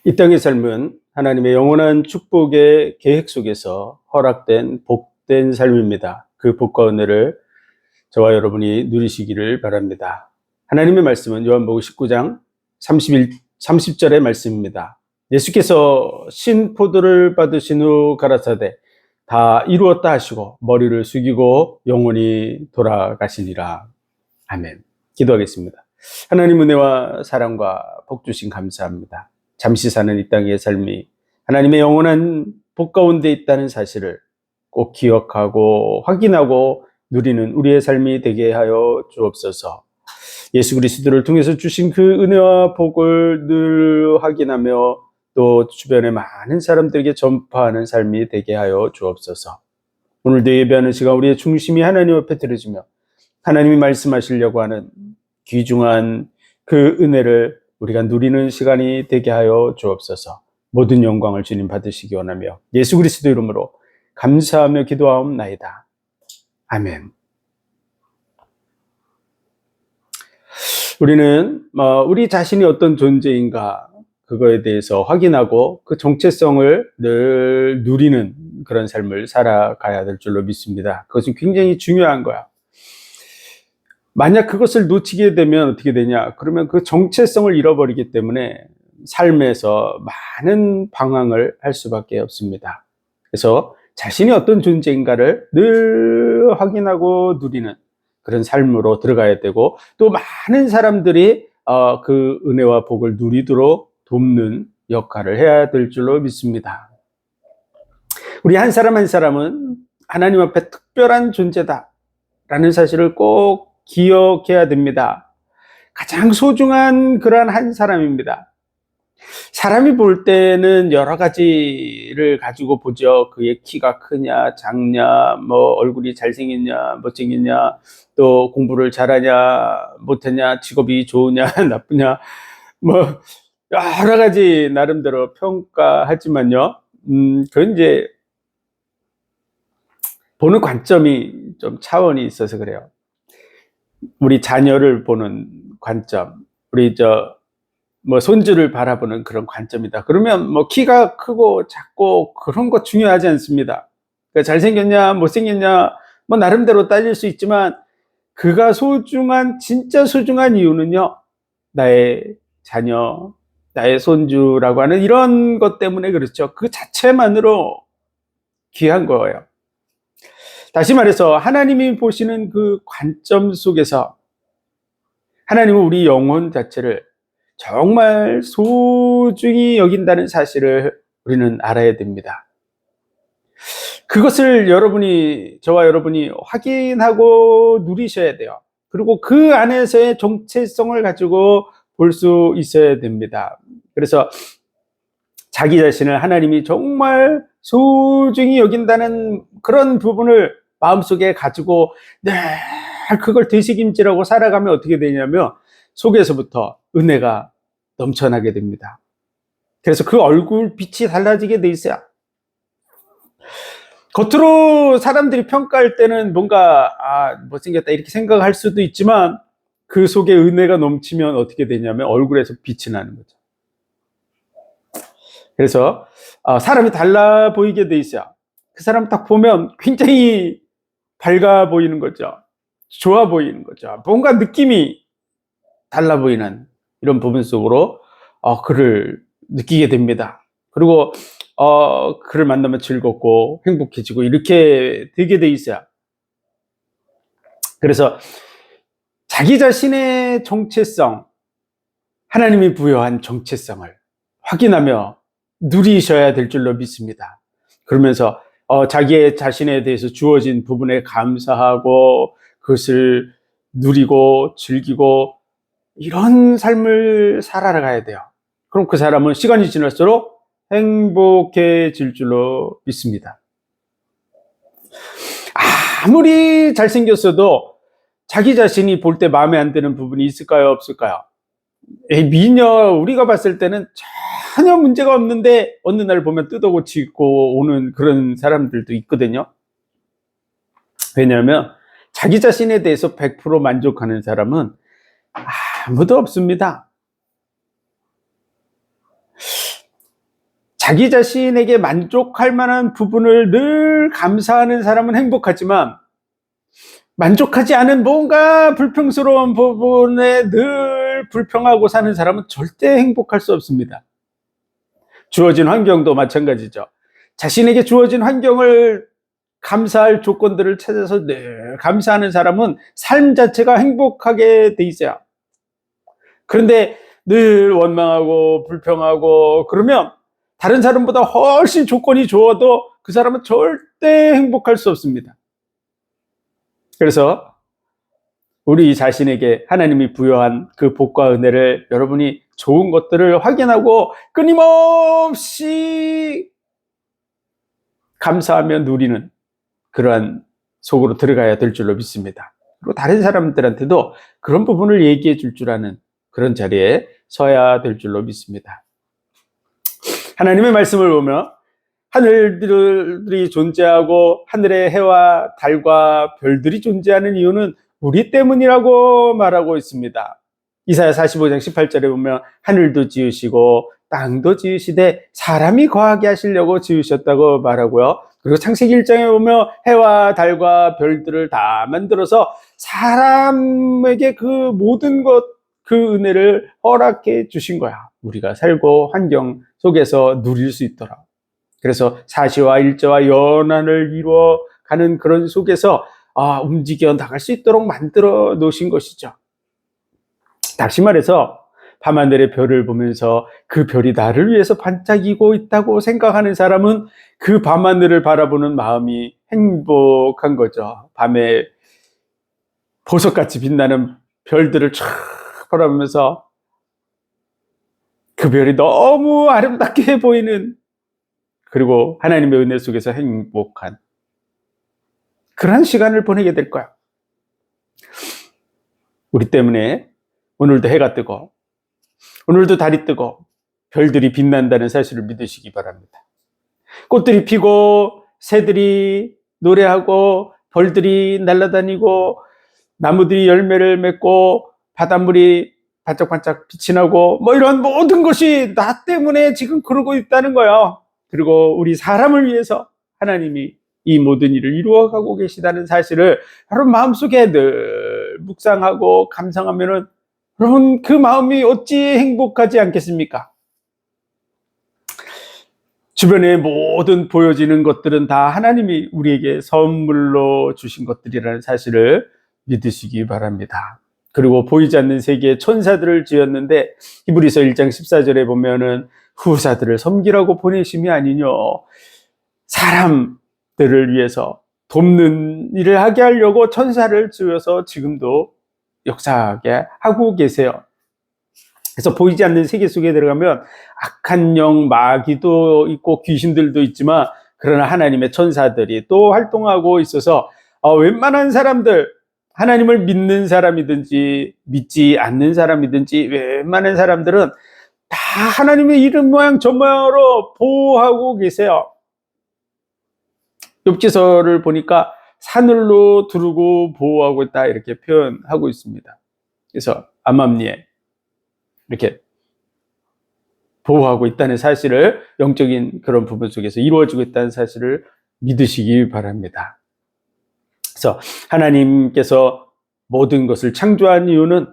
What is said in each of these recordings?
이 땅의 삶은 하나님의 영원한 축복의 계획 속에서 허락된 복된 삶입니다. 그 복과 은혜를 저와 여러분이 누리시기를 바랍니다. 하나님의 말씀은 요한복음 19장 30절의 말씀입니다. 예수께서 신 포도를 받으신 후 가라사대 다 이루었다 하시고 머리를 숙이고 영원히 돌아가시니라. 아멘. 기도하겠습니다. 하나님 은혜와 사랑과 복 주신 감사합니다. 잠시 사는 이 땅의 삶이 하나님의 영원한 복 가운데 있다는 사실을 꼭 기억하고 확인하고 누리는 우리의 삶이 되게 하여 주옵소서. 예수 그리스도를 통해서 주신 그 은혜와 복을 늘 확인하며 또 주변의 많은 사람들에게 전파하는 삶이 되게 하여 주옵소서. 오늘도 예배하는 시간 우리의 중심이 하나님 앞에 들어지며 하나님이 말씀하시려고 하는 귀중한 그 은혜를 우리가 누리는 시간이 되게 하여 주옵소서. 모든 영광을 주님 받으시기 원하며 예수 그리스도 이름으로 감사하며 기도하옵나이다. 아멘. 우리는 우리 자신이 어떤 존재인가 그거에 대해서 확인하고 그 정체성을 늘 누리는 그런 삶을 살아가야 될 줄로 믿습니다. 그것은 굉장히 중요한 거야. 만약 그것을 놓치게 되면 어떻게 되냐? 그러면 그 정체성을 잃어버리기 때문에 삶에서 많은 방황을 할 수밖에 없습니다. 그래서 자신이 어떤 존재인가를 늘 확인하고 누리는 그런 삶으로 들어가야 되고 또 많은 사람들이 그 은혜와 복을 누리도록 돕는 역할을 해야 될 줄로 믿습니다. 우리 한 사람 한 사람은 하나님 앞에 특별한 존재다라는 사실을 꼭 기억해야 됩니다. 가장 소중한 그러한 한 사람입니다. 사람이 볼 때는 여러 가지를 가지고 보죠. 그의 키가 크냐, 작냐, 뭐 얼굴이 잘생겼냐, 못생겼냐, 또 공부를 잘하냐, 못하냐, 직업이 좋으냐, 나쁘냐, 뭐 여러 가지 나름대로 평가하지만요. 그건 이제 보는 관점이 좀 차원이 있어서 그래요. 우리 자녀를 보는 관점, 우리 손주를 바라보는 그런 관점이다. 그러면 뭐 키가 크고 작고 그런 거 중요하지 않습니다. 그러니까 잘생겼냐, 못생겼냐, 뭐 나름대로 따질 수 있지만 그가 진짜 소중한 이유는요, 나의 자녀, 나의 손주라고 하는 이런 것 때문에 그렇죠. 그 자체만으로 귀한 거예요. 다시 말해서 하나님이 보시는 그 관점 속에서 하나님은 우리 영혼 자체를 정말 소중히 여긴다는 사실을 우리는 알아야 됩니다. 그것을 저와 여러분이 확인하고 누리셔야 돼요. 그리고 그 안에서의 정체성을 가지고 볼 수 있어야 됩니다. 그래서 자기 자신을 하나님이 정말 소중히 여긴다는 그런 부분을 마음속에 가지고 늘 그걸 되새김질하고 살아가면 어떻게 되냐면 속에서부터 은혜가 넘쳐나게 됩니다. 그래서 그 얼굴 빛이 달라지게 돼 있어요. 겉으로 사람들이 평가할 때는 뭔가 못생겼다 이렇게 생각할 수도 있지만 그 속에 은혜가 넘치면 어떻게 되냐면 얼굴에서 빛이 나는 거죠. 그래서 사람이 달라 보이게 돼 있어요. 그 사람 딱 보면 굉장히 밝아 보이는 거죠. 좋아 보이는 거죠. 뭔가 느낌이 달라 보이는 이런 부분 속으로 그를 느끼게 됩니다. 그리고 그를 만나면 즐겁고 행복해지고 이렇게 되게 돼 있어요. 그래서 자기 자신의 정체성, 하나님이 부여한 정체성을 확인하며 누리셔야 될 줄로 믿습니다. 그러면서 자기의 자신에 대해서 주어진 부분에 감사하고 그것을 누리고 즐기고 이런 삶을 살아가야 돼요. 그럼 그 사람은 시간이 지날수록 행복해질 줄로 믿습니다. 아무리 잘생겼어도 자기 자신이 볼 때 마음에 안 드는 부분이 있을까요? 없을까요? 미녀 우리가 봤을 때는 전혀 문제가 없는데 어느 날 보면 뜯어고치고 오는 그런 사람들도 있거든요. 왜냐하면 자기 자신에 대해서 100% 만족하는 사람은 아무도 없습니다. 자기 자신에게 만족할 만한 부분을 늘 감사하는 사람은 행복하지만 만족하지 않은 뭔가 불평스러운 부분에 늘 불평하고 사는 사람은 절대 행복할 수 없습니다. 주어진 환경도 마찬가지죠. 자신에게 주어진 환경을 감사할 조건들을 찾아서 늘 감사하는 사람은 삶 자체가 행복하게 돼 있어요. 그런데 늘 원망하고 불평하고 그러면 다른 사람보다 훨씬 조건이 좋아도 그 사람은 절대 행복할 수 없습니다. 그래서 우리 자신에게 하나님이 부여한 그 복과 은혜를 여러분이 좋은 것들을 확인하고 끊임없이 감사하며 누리는 그러한 속으로 들어가야 될 줄로 믿습니다. 그리고 다른 사람들한테도 그런 부분을 얘기해 줄 줄 아는 그런 자리에 서야 될 줄로 믿습니다. 하나님의 말씀을 보면 하늘들이 존재하고 하늘의 해와 달과 별들이 존재하는 이유는 우리 때문이라고 말하고 있습니다. 이사야 45장 18절에 보면 하늘도 지으시고 땅도 지으시되 사람이 거하게 하시려고 지으셨다고 말하고요. 그리고 창세기 1장에 보면 해와 달과 별들을 다 만들어서 사람에게 그 모든 것, 그 은혜를 허락해 주신 거야. 우리가 살고 환경 속에서 누릴 수 있도록. 그래서 사시와 일제와 연한을 이루어가는 그런 속에서 움직여 나갈 수 있도록 만들어 놓으신 것이죠. 다시 말해서 밤하늘의 별을 보면서 그 별이 나를 위해서 반짝이고 있다고 생각하는 사람은 그 밤하늘을 바라보는 마음이 행복한 거죠. 밤에 보석같이 빛나는 별들을 쫙 바라보면서 그 별이 너무 아름답게 보이는, 그리고 하나님의 은혜 속에서 행복한 그런 시간을 보내게 될 거야. 우리 때문에 오늘도 해가 뜨고 오늘도 달이 뜨고 별들이 빛난다는 사실을 믿으시기 바랍니다. 꽃들이 피고 새들이 노래하고 벌들이 날아다니고 나무들이 열매를 맺고 바닷물이 반짝반짝 빛이 나고 이런 모든 것이 나 때문에 지금 그러고 있다는 거예요. 그리고 우리 사람을 위해서 하나님이 이 모든 일을 이루어가고 계시다는 사실을 여러분 마음속에 늘 묵상하고 감상하면은 여러분 그 마음이 어찌 행복하지 않겠습니까? 주변에 모든 보여지는 것들은 다 하나님이 우리에게 선물로 주신 것들이라는 사실을 믿으시기 바랍니다. 그리고 보이지 않는 세계에 천사들을 지었는데 히브리서 1장 14절에 보면은 후사들을 섬기라고 보내심이 아니뇨. 사람들을 위해서 돕는 일을 하게 하려고 천사를 지어서 지금도 역사하게 하고 계세요. 그래서 보이지 않는 세계 속에 들어가면 악한 영, 마귀도 있고 귀신들도 있지만 그러나 하나님의 천사들이 또 활동하고 있어서 웬만한 사람들, 하나님을 믿는 사람이든지 믿지 않는 사람이든지 웬만한 사람들은 다 하나님의 이름 모양 저 모양으로 보호하고 계세요. 욥기서를 보니까 사늘로 두르고 보호하고 있다 이렇게 표현하고 있습니다. 그래서 암암리에 이렇게 보호하고 있다는 사실을, 영적인 그런 부분 속에서 이루어지고 있다는 사실을 믿으시기 바랍니다. 그래서 하나님께서 모든 것을 창조한 이유는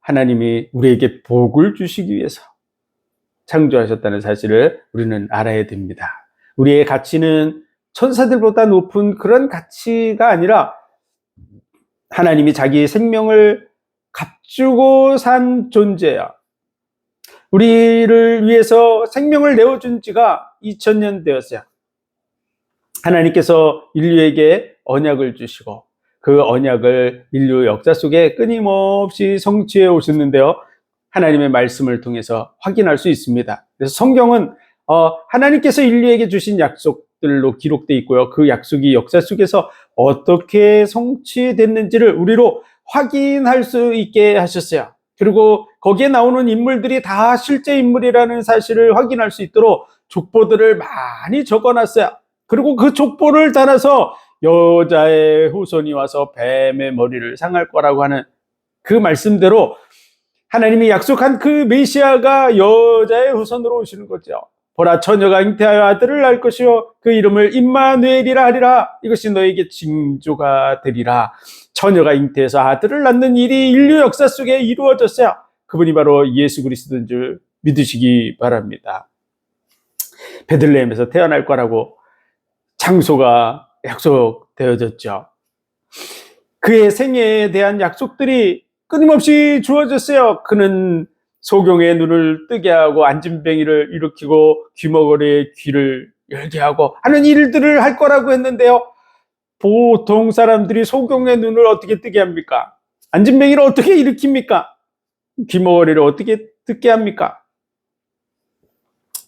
하나님이 우리에게 복을 주시기 위해서 창조하셨다는 사실을 우리는 알아야 됩니다. 우리의 가치는 천사들보다 높은 그런 가치가 아니라 하나님이 자기의 생명을 값주고 산 존재야. 우리를 위해서 생명을 내어준 지가 2000년 되었어요. 하나님께서 인류에게 언약을 주시고 그 언약을 인류 역사 속에 끊임없이 성취해 오셨는데요. 하나님의 말씀을 통해서 확인할 수 있습니다. 그래서 성경은 하나님께서 인류에게 주신 약속들로 기록되어 있고요. 그 약속이 역사 속에서 어떻게 성취됐는지를 우리로 확인할 수 있게 하셨어요. 그리고 거기에 나오는 인물들이 다 실제 인물이라는 사실을 확인할 수 있도록 족보들을 많이 적어놨어요. 그리고 그 족보를 따라서 여자의 후손이 와서 뱀의 머리를 상할 거라고 하는 그 말씀대로 하나님이 약속한 그 메시아가 여자의 후손으로 오시는 거죠. 보라 처녀가 잉태하여 아들을 낳을 것이요 그 이름을 임마누엘이라 하리라. 이것이 너에게 징조가 되리라. 처녀가 잉태해서 아들을 낳는 일이 인류 역사 속에 이루어졌어요. 그분이 바로 예수 그리스도인 줄 믿으시기 바랍니다. 베들레헴에서 태어날 거라고 장소가 약속되어졌죠. 그의 생애에 대한 약속들이 끊임없이 주어졌어요. 그는 소경의 눈을 뜨게 하고 안진뱅이를 일으키고 귀머거리의 귀를 열게 하고 하는 일들을 할 거라고 했는데요. 보통 사람들이 소경의 눈을 어떻게 뜨게 합니까? 안진뱅이를 어떻게 일으킵니까? 귀머거리를 어떻게 듣게 합니까?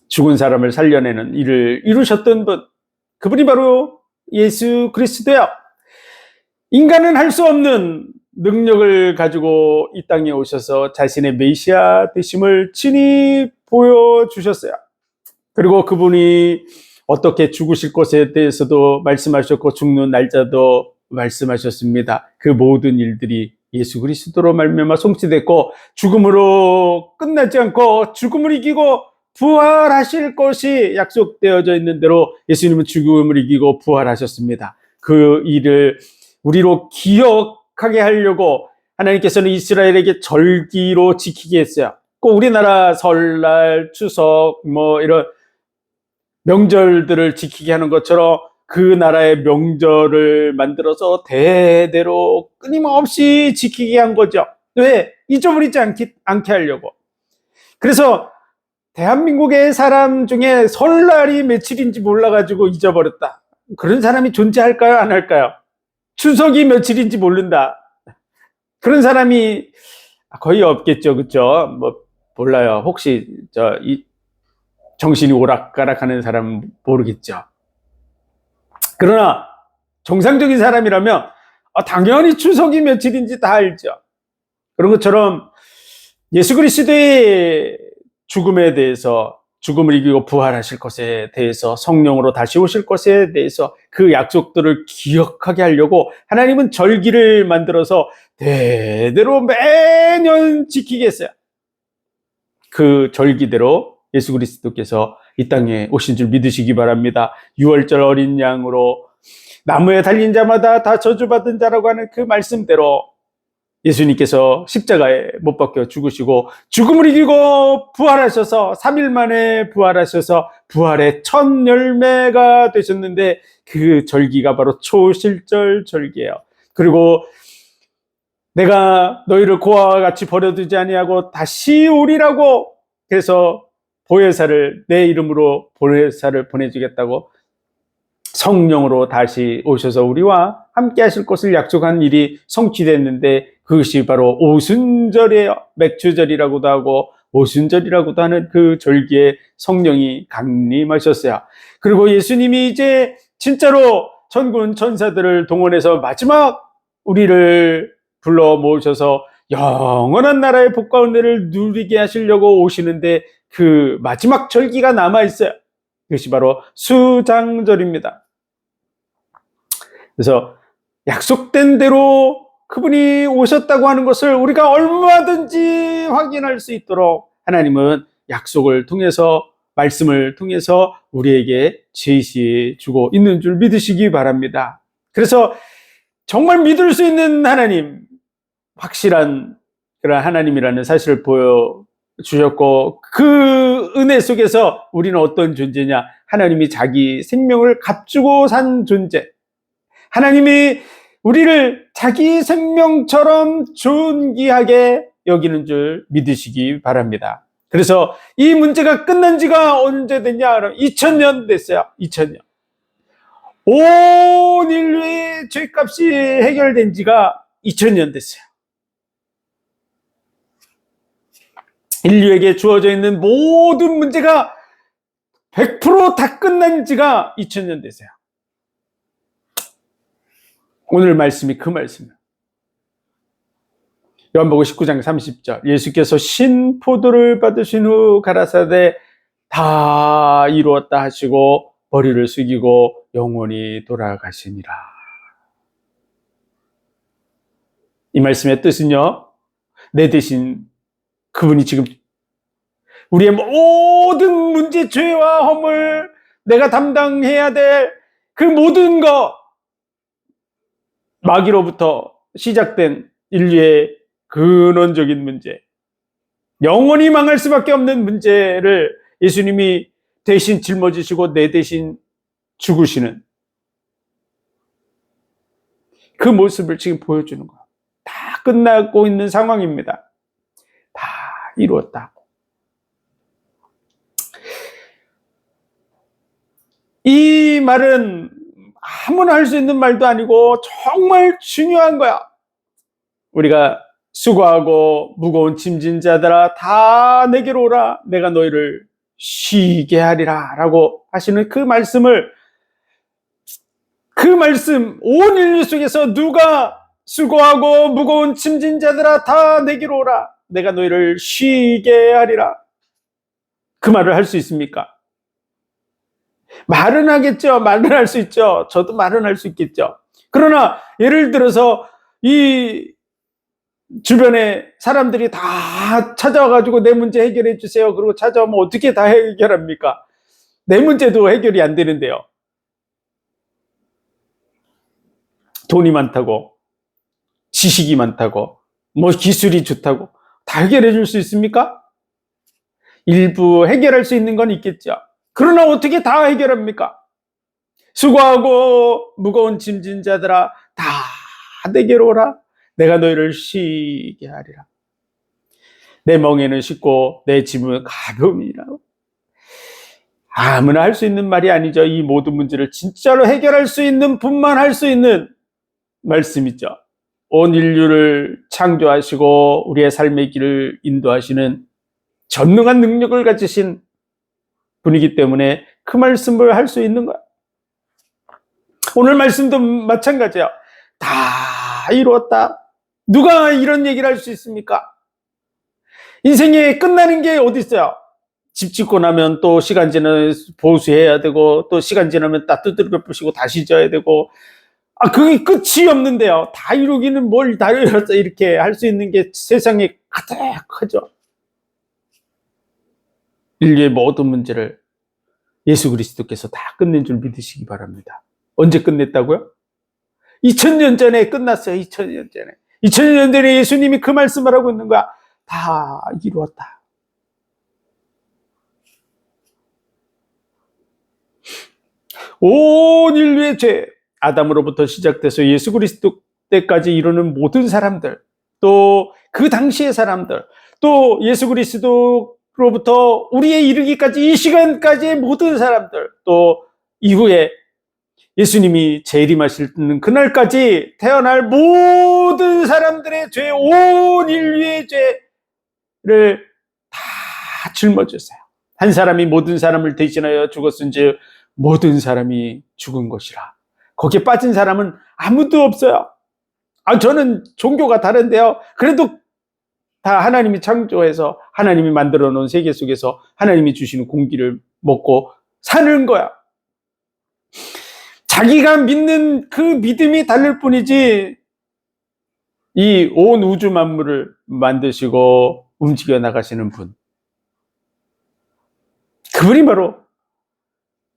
죽은 사람을 살려내는 일을 이루셨던 분, 그분이 바로 예수 그리스도예요. 인간은 할 수 없는 능력을 가지고 이 땅에 오셔서 자신의 메시아 되심을 친히 보여주셨어요. 그리고 그분이 어떻게 죽으실 것에 대해서도 말씀하셨고 죽는 날짜도 말씀하셨습니다. 그 모든 일들이 예수 그리스도로 말미암아 성취됐고 죽음으로 끝나지 않고 죽음을 이기고 부활하실 것이 약속되어져 있는 대로 예수님은 죽음을 이기고 부활하셨습니다. 그 일을 우리로 기억하게 하려고 하나님께서는 이스라엘에게 절기로 지키게 했어요. 꼭 우리나라 설날, 추석, 이런 명절들을 지키게 하는 것처럼 그 나라의 명절을 만들어서 대대로 끊임없이 지키게 한 거죠. 왜? 잊어버리지 않게 하려고. 그래서 대한민국의 사람 중에 설날이 며칠인지 몰라가지고 잊어버렸다. 그런 사람이 존재할까요? 안 할까요? 추석이 며칠인지 모른다. 그런 사람이 거의 없겠죠. 그렇죠? 몰라요. 혹시 정신이 오락가락하는 사람 모르겠죠. 그러나 정상적인 사람이라면 당연히 추석이 며칠인지 다 알죠. 그런 것처럼 예수 그리스도의 죽음에 대해서, 죽음을 이기고 부활하실 것에 대해서, 성령으로 다시 오실 것에 대해서 그 약속들을 기억하게 하려고 하나님은 절기를 만들어서 대대로 매년 지키게 했어요. 그 절기대로 예수 그리스도께서 이 땅에 오신 줄 믿으시기 바랍니다. 6월절 어린 양으로 나무에 달린 자마다 다 저주받은 자라고 하는 그 말씀대로 예수님께서 십자가에 못 박혀 죽으시고 죽음을 이기고 부활하셔서 3일 만에 부활하셔서 부활의 첫 열매가 되셨는데 그 절기가 바로 초실절 절기예요. 그리고 내가 너희를 고아와 같이 버려두지 아니하고 다시 오리라고, 그래서 보혜사를, 내 이름으로 보혜사를 보내주겠다고 성령으로 다시 오셔서 우리와 함께 하실 것을 약속한 일이 성취됐는데 그것이 바로 오순절이에요. 맥주절이라고도 하고 오순절이라고도 하는 그 절기에 성령이 강림하셨어요. 그리고 예수님이 이제 진짜로 천군 천사들을 동원해서 마지막 우리를 불러 모으셔서 영원한 나라의 복과 은혜를 누리게 하시려고 오시는데 그 마지막 절기가 남아있어요. 그것이 바로 수장절입니다. 그래서 약속된 대로 그분이 오셨다고 하는 것을 우리가 얼마든지 확인할 수 있도록 하나님은 약속을 통해서, 말씀을 통해서 우리에게 제시해 주고 있는 줄 믿으시기 바랍니다. 그래서 정말 믿을 수 있는 하나님, 확실한 그런 하나님이라는 사실을 보여주셨고 그 은혜 속에서 우리는 어떤 존재냐? 하나님이 자기 생명을 값주고 산 존재, 하나님이 우리를 자기 생명처럼 존귀하게 여기는 줄 믿으시기 바랍니다. 그래서 이 문제가 끝난 지가 언제 됐냐? 그럼 2000년 됐어요. 2000년. 온 인류의 죄값이 해결된 지가 2000년 됐어요. 인류에게 주어져 있는 모든 문제가 100%다 끝난 지가 2000년 됐어요. 오늘 말씀이 그 말씀이에요. 요한복음 19장 30절, 예수께서 신 포도를 받으신 후 가라사대 다 이루었다 하시고 머리를 숙이고 영원히 돌아가시니라. 이 말씀의 뜻은요, 내 대신 그분이 지금 우리의 모든 문제, 죄와 허물, 내가 담당해야 될 그 모든 것, 마귀로부터 시작된 인류의 근원적인 문제, 영원히 망할 수밖에 없는 문제를 예수님이 대신 짊어지시고 내 대신 죽으시는 그 모습을 지금 보여주는 거예요. 다 끝나고 있는 상황입니다. 다 이루었다. 이 말은 아무나 할 수 있는 말도 아니고 정말 중요한 거야. 우리가 수고하고 무거운 짐진 자들아 다 내게로 오라, 내가 너희를 쉬게 하리라 라고 하시는 그 말씀, 온 인류 속에서 누가 수고하고 무거운 짐진 자들아 다 내게로 오라, 내가 너희를 쉬게 하리라, 그 말을 할 수 있습니까? 말은 하겠죠. 말은 할 수 있죠. 저도 말은 할 수 있겠죠. 그러나 예를 들어서 이 주변에 사람들이 다 찾아와가지고 내 문제 해결해 주세요. 그리고 찾아오면 어떻게 다 해결합니까? 내 문제도 해결이 안 되는데요. 돈이 많다고, 지식이 많다고, 뭐 기술이 좋다고 다 해결해 줄 수 있습니까? 일부 해결할 수 있는 건 있겠죠. 그러나 어떻게 다 해결합니까? 수고하고 무거운 짐진 자들아 다 내게로 오라, 내가 너희를 쉬게 하리라. 내 멍에는 쉽고 내 짐은 가벼움이라. 아무나 할 수 있는 말이 아니죠. 이 모든 문제를 진짜로 해결할 수 있는 분만 할 수 있는 말씀이죠. 온 인류를 창조하시고 우리의 삶의 길을 인도하시는 전능한 능력을 가지신 분이기 때문에 그 말씀을 할 수 있는 거야. 오늘 말씀도 마찬가지야. 다 이루었다. 누가 이런 얘기를 할 수 있습니까? 인생에 끝나는 게 어디 있어요? 집 짓고 나면 또 시간 지나면 보수해야 되고, 또 시간 지나면 다 두들겨 부시고 다시 져야 되고, 그게 끝이 없는데요. 다 이루기는 뭘 다 이뤘어, 이렇게 할 수 있는 게 세상에 가득하죠. 인류의 모든 문제를 예수 그리스도께서 다 끝낸 줄 믿으시기 바랍니다. 언제 끝냈다고요? 2000년 전에 끝났어요. 2000년 전에. 2000년 전에 예수님이 그 말씀을 하고 있는 거야. 다 이루었다. 온 인류의 죄, 아담으로부터 시작돼서 예수 그리스도 때까지 이루는 모든 사람들, 또 그 당시의 사람들, 또 예수 그리스도로부터 우리에 이르기까지 이 시간까지의 모든 사람들, 또 이후에 예수님이 재림하시는 그날까지 태어날 모든 사람들의 죄, 온 인류의 죄를 다 짊어졌어요. 한 사람이 모든 사람을 대신하여 죽었은즉 모든 사람이 죽은 것이라. 거기에 빠진 사람은 아무도 없어요. 저는 종교가 다른데요. 그래도 다 하나님이 창조해서 하나님이 만들어 놓은 세계 속에서 하나님이 주시는 공기를 먹고 사는 거야. 자기가 믿는 그 믿음이 다를 뿐이지, 이 온 우주 만물을 만드시고 움직여 나가시는 분, 그분이 바로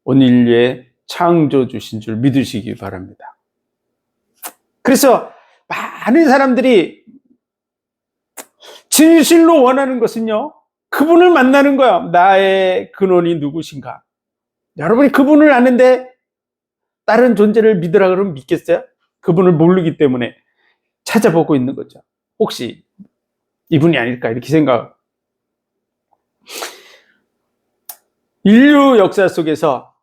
온 인류의 창조주신 줄 믿으시기 바랍니다. 그래서 많은 사람들이 진실로 원하는 것은요, 그분을 만나는 거야. 나의 근원이 누구신가? 여러분이 그분을 아는데 다른 존재를 믿으라 그러면 믿겠어요? 그분을 모르기 때문에 찾아보고 있는 거죠. 혹시 이분이 아닐까 이렇게 생각. 인류 역사 속에서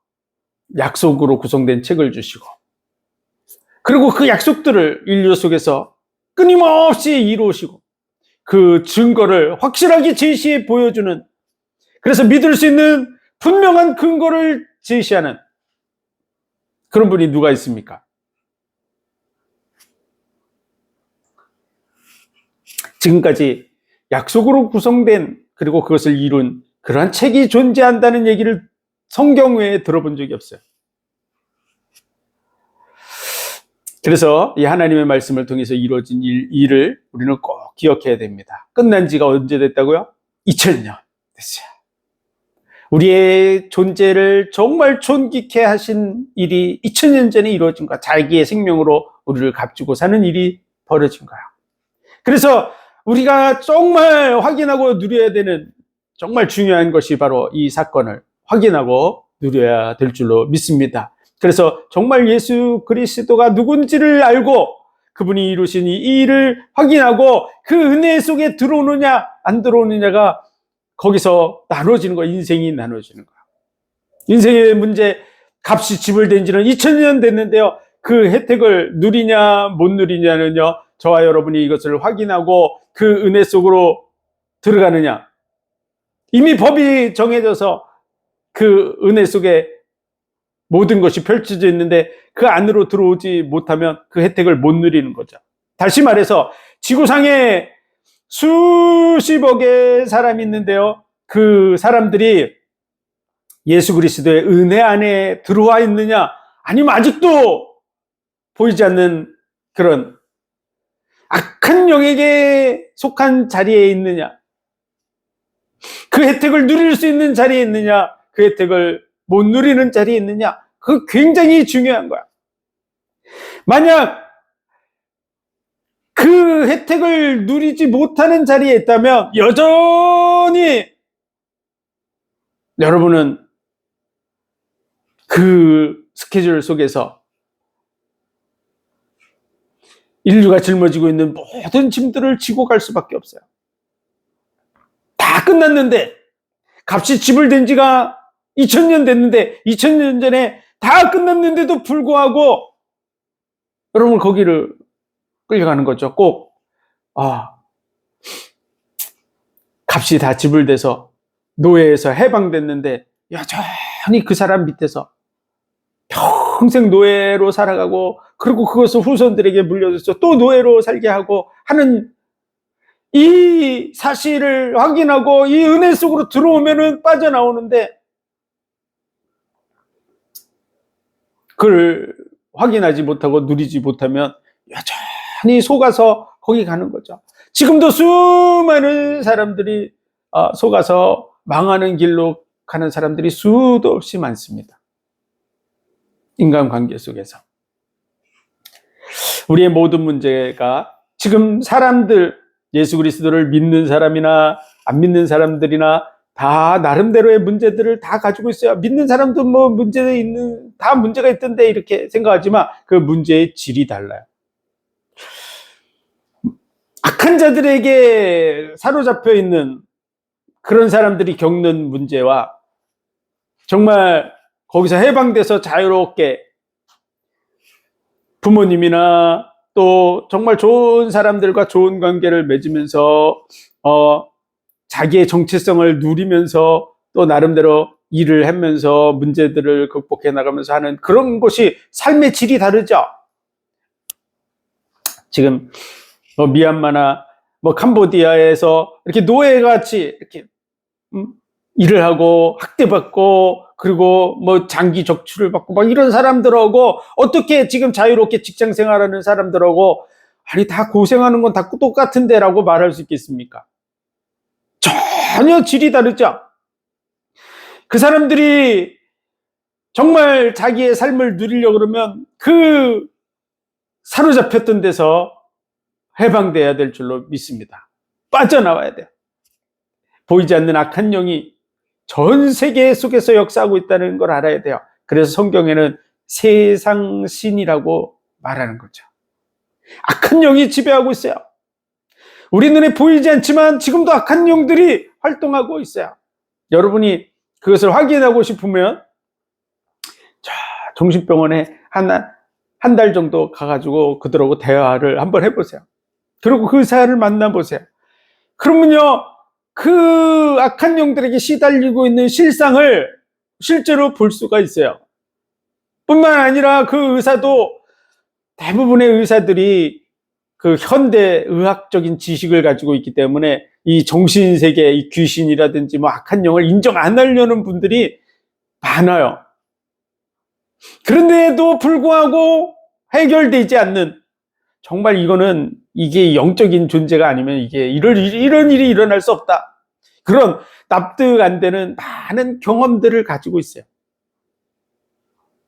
약속으로 구성된 책을 주시고, 그리고 그 약속들을 인류 속에서 끊임없이 이루시고, 그 증거를 확실하게 제시해 보여주는, 그래서 믿을 수 있는 분명한 근거를 제시하는 그런 분이 누가 있습니까? 지금까지 약속으로 구성된, 그리고 그것을 이룬 그러한 책이 존재한다는 얘기를 성경 외에 들어본 적이 없어요. 그래서 이 하나님의 말씀을 통해서 이루어진 일을 우리는 꼭 기억해야 됩니다. 끝난 지가 언제 됐다고요? 2000년 됐어요. 우리의 존재를 정말 존귀케 하신 일이 2000년 전에 이루어진 거야. 자기의 생명으로 우리를 값주고 사는 일이 벌어진 거야. 그래서 우리가 정말 확인하고 누려야 되는 정말 중요한 것이 바로 이 사건을 확인하고 누려야 될 줄로 믿습니다. 그래서 정말 예수 그리스도가 누군지를 알고 그분이 이루신 이 일을 확인하고 그 은혜 속에 들어오느냐 안 들어오느냐가 거기서 나눠지는 거야. 인생이 나눠지는 거야. 인생의 문제, 값이 지불된 지는 2000년 됐는데요. 그 혜택을 누리냐 못 누리냐는요, 저와 여러분이 이것을 확인하고 그 은혜 속으로 들어가느냐. 이미 법이 정해져서 그 은혜 속에 모든 것이 펼쳐져 있는데 그 안으로 들어오지 못하면 그 혜택을 못 누리는 거죠. 다시 말해서 지구상에 수십억의 사람이 있는데요. 그 사람들이 예수 그리스도의 은혜 안에 들어와 있느냐, 아니면 아직도 보이지 않는 그런 악한 영에게 속한 자리에 있느냐, 그 혜택을 누릴 수 있는 자리에 있느냐, 그 혜택을 못 누리는 자리에 있느냐, 그거 굉장히 중요한 거야. 만약 그 혜택을 누리지 못하는 자리에 있다면 여전히 여러분은 그 스케줄 속에서 인류가 짊어지고 있는 모든 짐들을 지고 갈 수밖에 없어요. 다 끝났는데, 값이 지불된 지가 2000년 됐는데 2000년 전에 다 끝났는데도 불구하고 여러분 거기를 끌려가는 거죠. 꼭 값이 다 지불돼서 노예에서 해방됐는데 여전히 그 사람 밑에서 평생 노예로 살아가고, 그리고 그것을 후손들에게 물려줘서 또 노예로 살게 하고 하는 이 사실을 확인하고 이 은혜 속으로 들어오면은 빠져나오는데, 그걸 확인하지 못하고 누리지 못하면 여전히 속아서 거기 가는 거죠. 지금도 수많은 사람들이 속아서 망하는 길로 가는 사람들이 수도 없이 많습니다. 인간관계 속에서. 우리의 모든 문제가 지금 사람들, 예수 그리스도를 믿는 사람이나 안 믿는 사람들이나 다 나름대로의 문제들을 다 가지고 있어요. 믿는 사람도 다 문제가 있던데 이렇게 생각하지만 그 문제의 질이 달라요. 악한 자들에게 사로잡혀 있는 그런 사람들이 겪는 문제와 정말 거기서 해방돼서 자유롭게 부모님이나 또 정말 좋은 사람들과 좋은 관계를 맺으면서 자기의 정체성을 누리면서 또 나름대로 일을 하면서 문제들을 극복해 나가면서 하는 그런 것이 삶의 질이 다르죠. 지금 미얀마나 캄보디아에서 이렇게 노예같이 이렇게 일을 하고 학대받고, 그리고 장기 적출을 받고 막 이런 사람들하고 어떻게 지금 자유롭게 직장 생활하는 사람들하고 아니 다 고생하는 건 다 똑같은데 라고 말할 수 있겠습니까? 전혀 질이 다르죠. 그 사람들이 정말 자기의 삶을 누리려고 그러면 그 사로잡혔던 데서 해방돼야 될 줄로 믿습니다. 빠져나와야 돼요. 보이지 않는 악한 영이 전 세계 속에서 역사하고 있다는 걸 알아야 돼요. 그래서 성경에는 세상 신이라고 말하는 거죠. 악한 영이 지배하고 있어요. 우리 눈에 보이지 않지만 지금도 악한 영들이 활동하고 있어요. 여러분이 그것을 확인하고 싶으면 정신병원에 한 달 정도 가가지고 그들하고 대화를 한번 해보세요. 그리고 그 사람을 만나보세요. 그러면요, 그 악한 영들에게 시달리고 있는 실상을 실제로 볼 수가 있어요. 뿐만 아니라 그 의사도, 대부분의 의사들이 그 현대 의학적인 지식을 가지고 있기 때문에 이 정신세계, 이 귀신이라든지 악한 영을 인정 안 하려는 분들이 많아요. 그런데도 불구하고 해결되지 않는, 정말 이게 영적인 존재가 아니면 이런 일이 일어날 수 없다. 그런 납득 안 되는 많은 경험들을 가지고 있어요.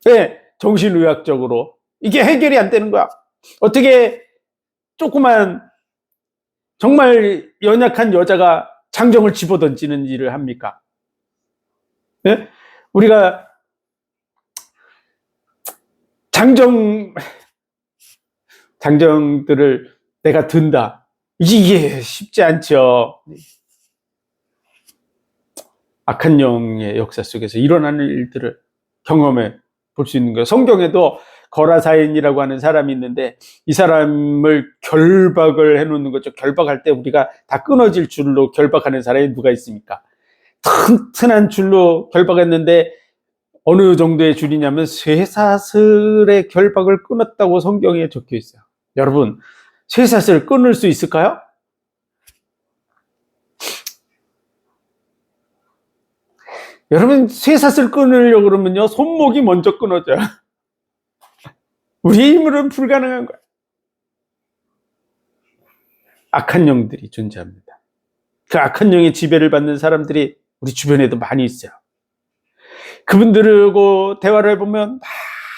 왜? 정신의학적으로 이게 해결이 안 되는 거야. 어떻게 조그만 정말 연약한 여자가 장정을 집어던지는 일을 합니까? 네? 우리가 장정들을 내가 든다. 이게 쉽지 않죠. 악한 영의 역사 속에서 일어나는 일들을 경험해 볼 수 있는 거예요. 성경에도 거라사인이라고 하는 사람이 있는데 이 사람을 결박을 해놓는 거죠. 결박할 때 우리가 다 끊어질 줄로 결박하는 사람이 누가 있습니까? 튼튼한 줄로 결박했는데 어느 정도의 줄이냐면 쇠사슬의 결박을 끊었다고 성경에 적혀 있어요. 여러분, 쇠사슬 끊을 수 있을까요? 여러분, 쇠사슬 끊으려고 그러면요, 손목이 먼저 끊어져요. 우리의 힘으로는 불가능한 거예요. 악한 영들이 존재합니다. 그 악한 영의 지배를 받는 사람들이 우리 주변에도 많이 있어요. 그분들하고 대화를 해보면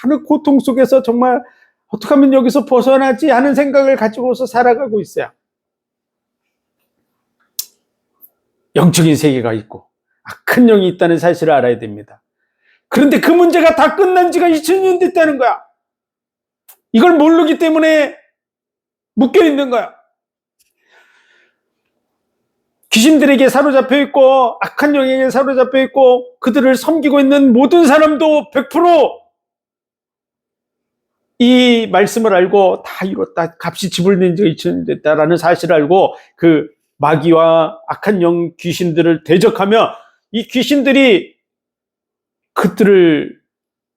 많은 고통 속에서 정말 어떻게 하면 여기서 벗어나지 하는 생각을 가지고서 살아가고 있어요. 영적인 세계가 있고 악한 영이 있다는 사실을 알아야 됩니다. 그런데 그 문제가 다 끝난 지가 2000년 됐다는 거야. 이걸 모르기 때문에 묶여있는 거야. 귀신들에게 사로잡혀 있고 악한 영에게 사로잡혀 있고 그들을 섬기고 있는 모든 사람도 100% 이 말씀을 알고 다 이뤘다, 값이 지불된 지가 2000년 됐다라는 사실을 알고 그 마귀와 악한 영 귀신들을 대적하며 이 귀신들이 그들을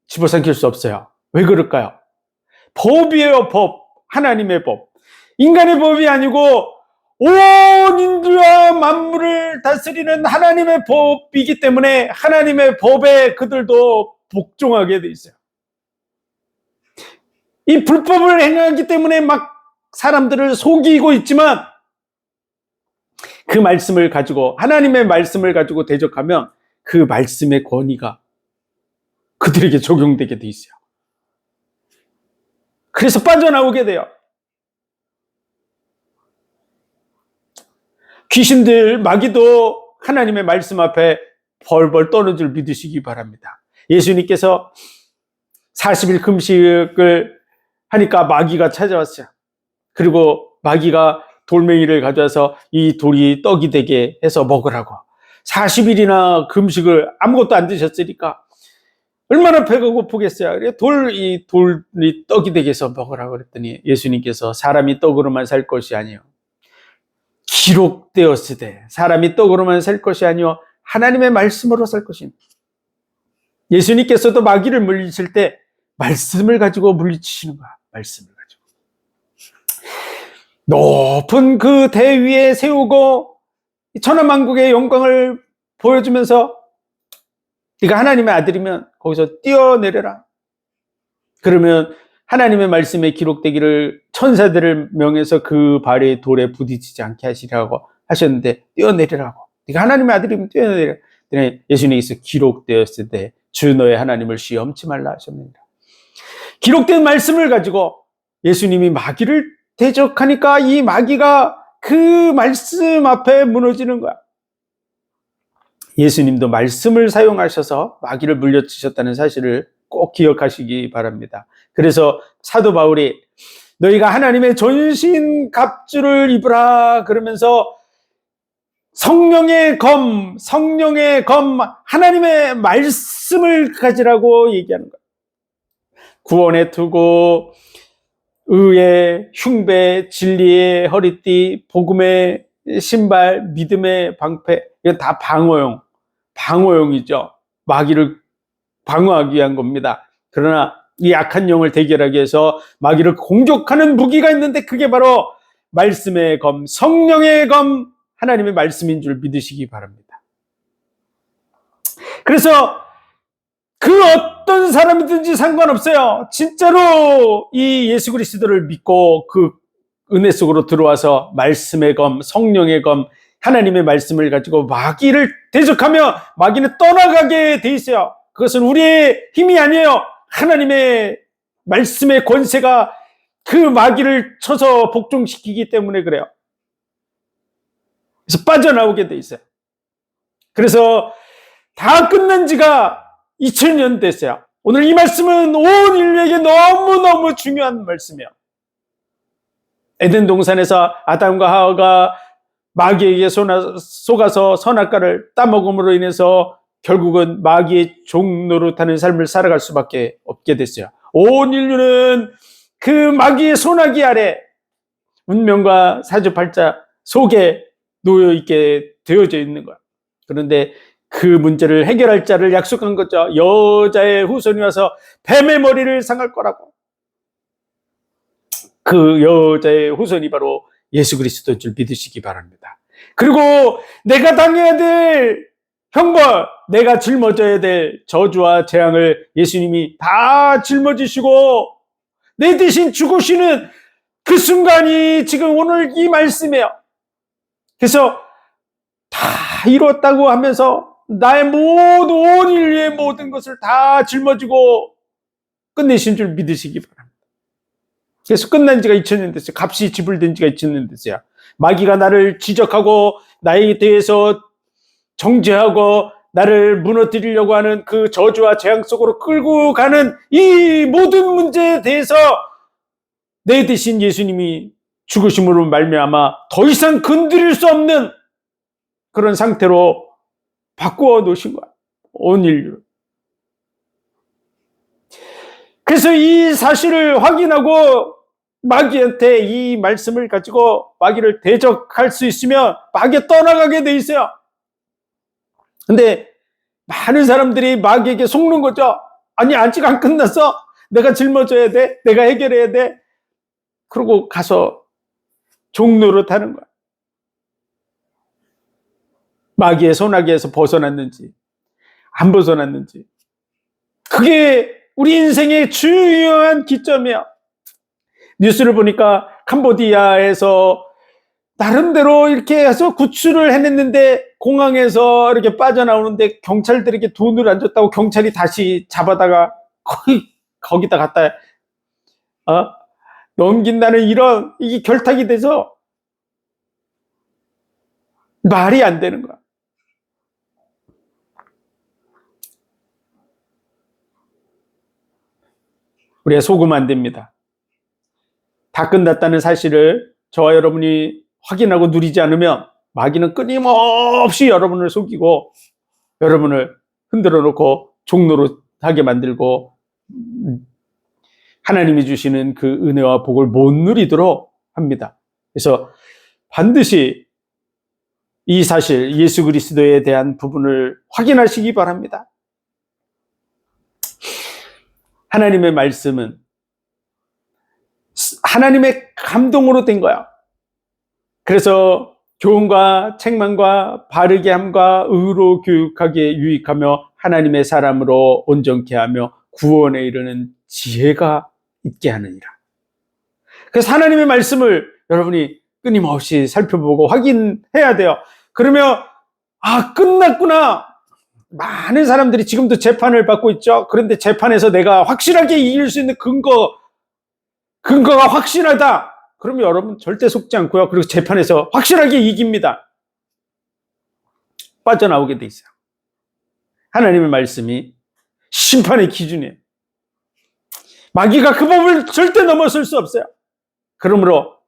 집어삼킬 수 없어요. 왜 그럴까요? 법이에요, 법. 하나님의 법. 인간의 법이 아니고 온 인류와 만물을 다스리는 하나님의 법이기 때문에 하나님의 법에 그들도 복종하게 돼 있어요. 이 불법을 행하기 때문에 막 사람들을 속이고 있지만 그 말씀을 가지고, 하나님의 말씀을 가지고 대적하면 그 말씀의 권위가 그들에게 적용되게 돼 있어요. 그래서 빠져나오게 돼요. 귀신들, 마귀도 하나님의 말씀 앞에 벌벌 떠는 줄 믿으시기 바랍니다. 예수님께서 40일 금식을 하니까 마귀가 찾아왔어요. 그리고 마귀가 돌멩이를 가져와서 이 돌이 떡이 되게 해서 먹으라고. 40일이나 금식을 아무것도 안 드셨으니까 얼마나 배가 고프겠어요. 이 돌이 떡이 되게 해서 먹으라고 그랬더니 예수님께서 사람이 떡으로만 살 것이 아니요 기록되었으되 사람이 떡으로만 살 것이 아니요 하나님의 말씀으로 살 것입니다. 예수님께서도 마귀를 물리칠 때 말씀을 가지고 물리치시는 거야. 말씀을 가지고 높은 그 대위에 세우고 천하만국의 영광을 보여주면서 네가 하나님의 아들이면 거기서 뛰어내려라. 그러면 하나님의 말씀에 기록되기를 천사들을 명해서 그 발에 돌에 부딪히지 않게 하시라고 하셨는데 뛰어내리라고. 네가 하나님의 아들이면 뛰어내리라. 예수님께서 기록되었을 때 주 너의 하나님을 시험치 말라 하셨느니라. 기록된 말씀을 가지고 예수님이 마귀를 대적하니까 이 마귀가 그 말씀 앞에 무너지는 거야. 예수님도 말씀을 사용하셔서 마귀를 물려치셨다는 사실을 꼭 기억하시기 바랍니다. 그래서 사도 바울이 너희가 하나님의 전신 갑주를 입으라 그러면서 성령의 검, 하나님의 말씀을 가지라고 얘기하는 거예요. 구원의 투구, 의의 흉배, 진리의 허리띠, 복음의 신발, 믿음의 방패, 이건 다 방어용이죠. 마귀를 방어하기 위한 겁니다. 그러나 이 악한 영을 대결하기 위해서 마귀를 공격하는 무기가 있는데 그게 바로 말씀의 검, 성령의 검, 하나님의 말씀인 줄 믿으시기 바랍니다. 그래서 그 어떤 사람이든지 상관없어요. 진짜로 이 예수 그리스도를 믿고 그 은혜 속으로 들어와서 말씀의 검, 성령의 검, 하나님의 말씀을 가지고 마귀를 대적하며 마귀는 떠나가게 돼 있어요. 그것은 우리의 힘이 아니에요. 하나님의 말씀의 권세가 그 마귀를 쳐서 복종시키기 때문에 그래요. 그래서 빠져나오게 돼 있어요. 그래서 다 끝난 지가 2000년 됐어요. 오늘 이 말씀은 온 인류에게 너무너무 중요한 말씀이에요. 에덴 동산에서 아담과 하와가 마귀에게 속아서 선악과를 따먹음으로 인해서 결국은 마귀의 종노릇하는 삶을 살아갈 수밖에 없게 됐어요. 온 인류는 그 마귀의 손아귀 아래 운명과 사주팔자 속에 놓여있게 되어져 있는 거야. 그런데 그 문제를 해결할 자를 약속한 거죠. 여자의 후손이 와서 뱀의 머리를 상할 거라고. 그 여자의 후손이 바로 예수 그리스도인 줄 믿으시기 바랍니다. 그리고 내가 당해야 될 형벌, 내가 짊어져야 될 저주와 재앙을 예수님이 다 짊어지시고 내 대신 죽으시는 그 순간이 지금 오늘 이 말씀이에요. 그래서 다 이뤘다고 하면서 나의 온 인류의 모든 것을 다 짊어지고 끝내신 줄 믿으시기 바랍니다. 그래서 끝난 지가 2000년 됐어요. 값이 지불된 지가 2000년 됐어요. 마귀가 나를 지적하고 나에 대해서 정죄하고 나를 무너뜨리려고 하는 그 저주와 재앙 속으로 끌고 가는 이 모든 문제에 대해서 내 대신 예수님이 죽으심으로 말미암아 더 이상 건드릴 수 없는 그런 상태로 바꾸어 놓으신 거야. 온 인류를. 그래서 이 사실을 확인하고 마귀한테 이 말씀을 가지고 마귀를 대적할 수 있으면 마귀에 떠나가게 돼 있어요. 근데 많은 사람들이 마귀에게 속는 거죠. 아니 아직 안 끝났어. 내가 짊어져야 돼. 내가 해결해야 돼. 그러고 가서 종노릇 하는 거야. 마귀의 손아귀에서 벗어났는지 안 벗어났는지. 그게 우리 인생의 중요한 기점이야. 뉴스를 보니까 캄보디아에서 나름대로 이렇게 해서 구출을 해냈는데 공항에서 이렇게 빠져나오는데 경찰들에게 돈을 안 줬다고 경찰이 다시 잡아다가 거기다 갖다 넘긴다는 이런 이게 결탁이 돼서 말이 안 되는 거야. 우리가 속으면 안 됩니다. 다 끝났다는 사실을 저와 여러분이 확인하고 누리지 않으면 마귀는 끊임없이 여러분을 속이고 여러분을 흔들어 놓고 종노릇하게 만들고 하나님이 주시는 그 은혜와 복을 못 누리도록 합니다. 그래서 반드시 이 사실 예수 그리스도에 대한 부분을 확인하시기 바랍니다. 하나님의 말씀은 하나님의 감동으로 된 거야. 그래서 교훈과 책망과 바르게 함과 의로 교육하기에 유익하며 하나님의 사람으로 온전케 하며 구원에 이르는 지혜가 있게 하느니라. 그래서 하나님의 말씀을 여러분이 끊임없이 살펴보고 확인해야 돼요. 그러면 끝났구나. 많은 사람들이 지금도 재판을 받고 있죠. 그런데 재판에서 내가 확실하게 이길 수 있는 근거가 확실하다. 그러면 여러분 절대 속지 않고요. 그리고 재판에서 확실하게 이깁니다. 빠져나오게 돼 있어요. 하나님의 말씀이 심판의 기준이에요. 마귀가 그 법을 절대 넘어설 수 없어요. 그러므로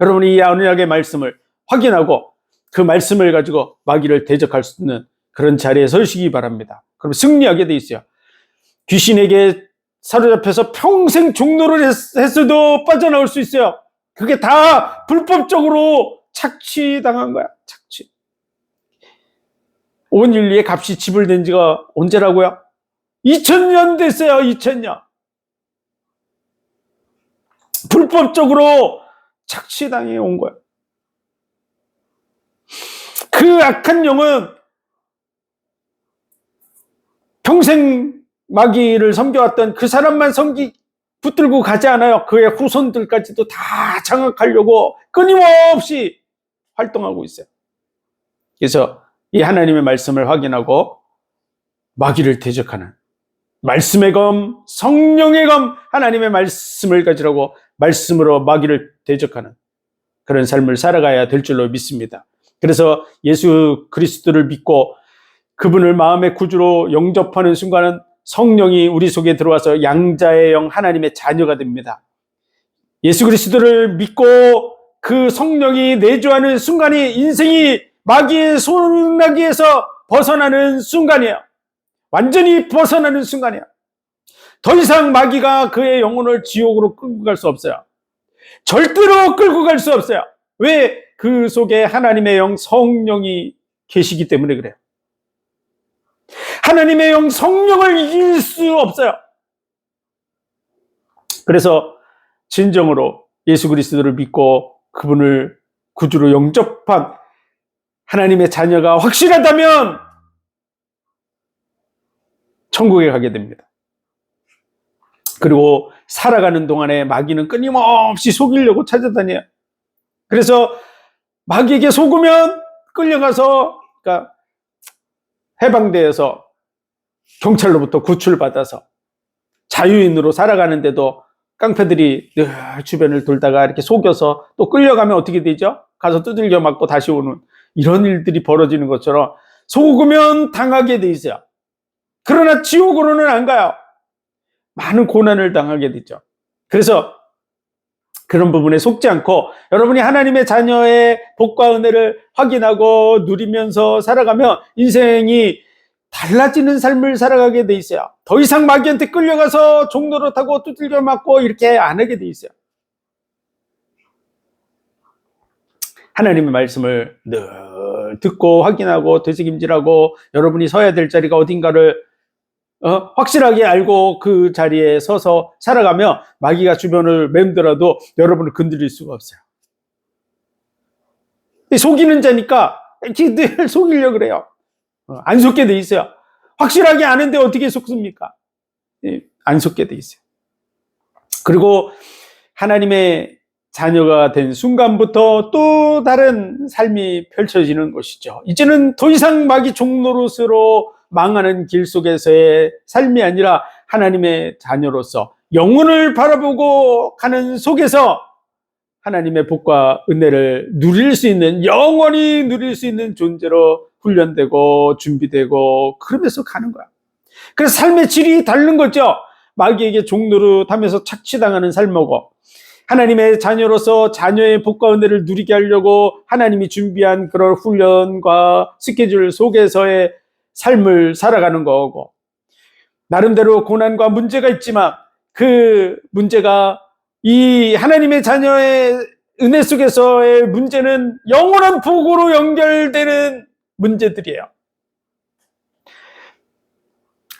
여러분이 이 언약의 말씀을 확인하고 그 말씀을 가지고 마귀를 대적할 수 있는 그런 자리에 서시기 바랍니다. 그럼 승리하게 돼 있어요. 귀신에게 사로잡혀서 평생 종노를 했어도 빠져나올 수 있어요. 그게 다 불법적으로 착취당한 거야. 착취. 온 인류의 값이 지불된 지가 언제라고요? 2000년 됐어요. 2000년. 불법적으로 착취당해 온 거야. 그 악한 영은 평생 마귀를 섬겨왔던 그 사람만 붙들고 가지 않아요. 그의 후손들까지도 다 장악하려고 끊임없이 활동하고 있어요. 그래서 이 하나님의 말씀을 확인하고 마귀를 대적하는 말씀의 검, 성령의 검, 하나님의 말씀을 가지라고 말씀으로 마귀를 대적하는 그런 삶을 살아가야 될 줄로 믿습니다. 그래서 예수 그리스도를 믿고 그분을 마음의 구주로 영접하는 순간은 성령이 우리 속에 들어와서 양자의 영 하나님의 자녀가 됩니다. 예수 그리스도를 믿고 그 성령이 내주하는 순간이 인생이 마귀의 손나기에서 벗어나는 순간이에요. 완전히 벗어나는 순간이에요. 더 이상 마귀가 그의 영혼을 지옥으로 끌고 갈 수 없어요. 절대로 끌고 갈 수 없어요. 왜? 그 속에 하나님의 영 성령이 계시기 때문에 그래요. 하나님의 영 성령을 이길 수 없어요. 그래서 진정으로 예수 그리스도를 믿고 그분을 구주로 영접한 하나님의 자녀가 확실하다면 천국에 가게 됩니다. 그리고 살아가는 동안에 마귀는 끊임없이 속이려고 찾아다녀요. 그래서 마귀에게 속으면 끌려가서 그러니까 해방대에서 경찰로부터 구출받아서 자유인으로 살아가는데도 깡패들이 늘 주변을 돌다가 이렇게 속여서 또 끌려가면 어떻게 되죠? 가서 두들겨 맞고 다시 오는 이런 일들이 벌어지는 것처럼 속으면 당하게 돼 있어요. 그러나 지옥으로는 안 가요. 많은 고난을 당하게 되죠. 그래서 그런 부분에 속지 않고 여러분이 하나님의 자녀의 복과 은혜를 확인하고 누리면서 살아가면 인생이 달라지는 삶을 살아가게 돼 있어요. 더 이상 마귀한테 끌려가서 종노릇하고 두들겨 맞고 이렇게 안 하게 돼 있어요. 하나님의 말씀을 늘 듣고 확인하고 되새김질하고 여러분이 서야 될 자리가 어딘가를 확실하게 알고 그 자리에 서서 살아가며 마귀가 주변을 맴돌아도 여러분을 건드릴 수가 없어요. 속이는 자니까 늘 속이려고 그래요. 안 속게 돼 있어요. 확실하게 아는데 어떻게 속습니까? 안 속게 돼 있어요. 그리고 하나님의 자녀가 된 순간부터 또 다른 삶이 펼쳐지는 것이죠. 이제는 더 이상 마귀 종노릇으로 망하는 길 속에서의 삶이 아니라 하나님의 자녀로서 영혼을 바라보고 가는 속에서 하나님의 복과 은혜를 누릴 수 있는, 영원히 누릴 수 있는 존재로 훈련되고 준비되고 그러면서 가는 거야. 그래서 삶의 질이 다른 거죠. 마귀에게 종노릇하면서 착취당하는 삶하고 하나님의 자녀로서 자녀의 복과 은혜를 누리게 하려고 하나님이 준비한 그런 훈련과 스케줄 속에서의 삶을 살아가는 거고, 나름대로 고난과 문제가 있지만 그 문제가 이 하나님의 자녀의 은혜 속에서의 문제는 영원한 복으로 연결되는 문제들이에요.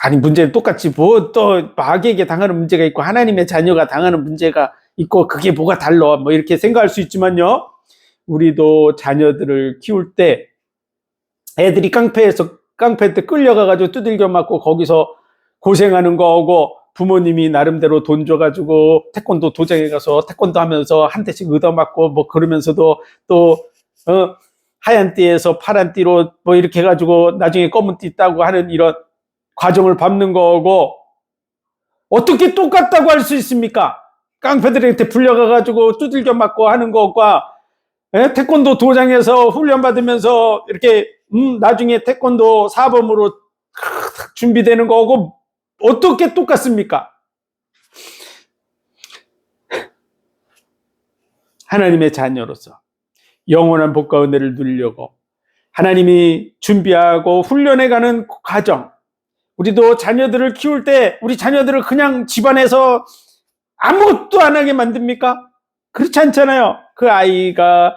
아니, 문제는 똑같지 뭐 또 마귀에게 당하는 문제가 있고 하나님의 자녀가 당하는 문제가 있고 그게 뭐가 달라 뭐 이렇게 생각할 수 있지만요, 우리도 자녀들을 키울 때 애들이 깡패한테 끌려가가지고 두들겨 맞고 거기서 고생하는 거고, 부모님이 나름대로 돈 줘가지고 태권도 도장에 가서 태권도 하면서 한 대씩 얻어맞고 뭐 그러면서도 또 하얀 띠에서 파란 띠로 뭐 이렇게 해가지고 나중에 검은 띠 따고 하는 이런 과정을 밟는 거고, 어떻게 똑같다고 할 수 있습니까? 깡패들한테 불려가가지고 두들겨 맞고 하는 것과 태권도 도장에서 훈련받으면서 이렇게 나중에 태권도 사범으로 준비되는 거고 어떻게 똑같습니까? 하나님의 자녀로서 영원한 복과 은혜를 누리려고 하나님이 준비하고 훈련해가는 과정, 우리도 자녀들을 키울 때 우리 자녀들을 그냥 집안에서 아무것도 안 하게 만듭니까? 그렇지 않잖아요. 그 아이가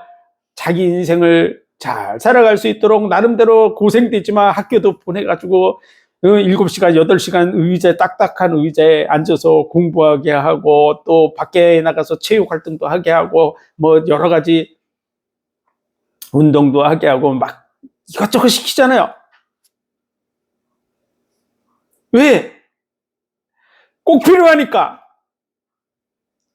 자기 인생을 잘 살아갈 수 있도록 나름대로 고생도 있지만 학교도 보내가지고 7시간, 8시간 의자에, 딱딱한 의자에 앉아서 공부하게 하고 또 밖에 나가서 체육 활동도 하게 하고 뭐 여러 가지 운동도 하게 하고 막 이것저것 시키잖아요. 왜? 꼭 필요하니까.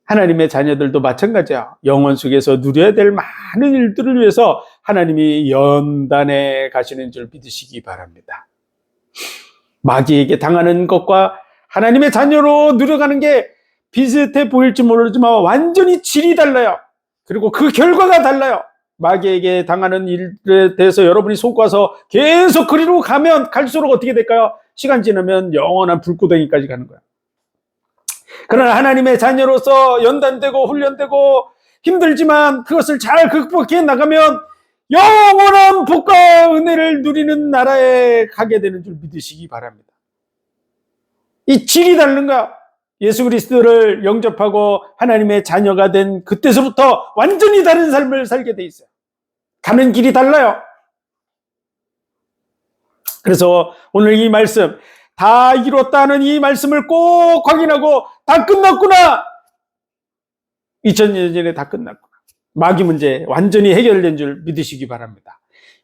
하나님의 자녀들도 마찬가지야. 영원 속에서 누려야 될 많은 일들을 위해서 하나님이 연단에 가시는 줄 믿으시기 바랍니다. 마귀에게 당하는 것과 하나님의 자녀로 누려가는 게 비슷해 보일지 모르지만 완전히 질이 달라요. 그리고 그 결과가 달라요. 마귀에게 당하는 일에 대해서 여러분이 속아서 계속 그리로 가면 갈수록 어떻게 될까요? 시간 지나면 영원한 불구덩이까지 가는 거예요. 그러나 하나님의 자녀로서 연단되고 훈련되고 힘들지만 그것을 잘 극복해 나가면 영원한 복과 은혜를 누리는 나라에 가게 되는 줄 믿으시기 바랍니다. 이 질이 다른가? 예수 그리스도를 영접하고 하나님의 자녀가 된 그때서부터 완전히 다른 삶을 살게 돼 있어요. 가는 길이 달라요. 그래서 오늘 이 말씀, 다 이뤘다는 이 말씀을 꼭 확인하고 다 끝났구나. 2000년 전에 다 끝났구나. 마귀 문제 완전히 해결된 줄 믿으시기 바랍니다.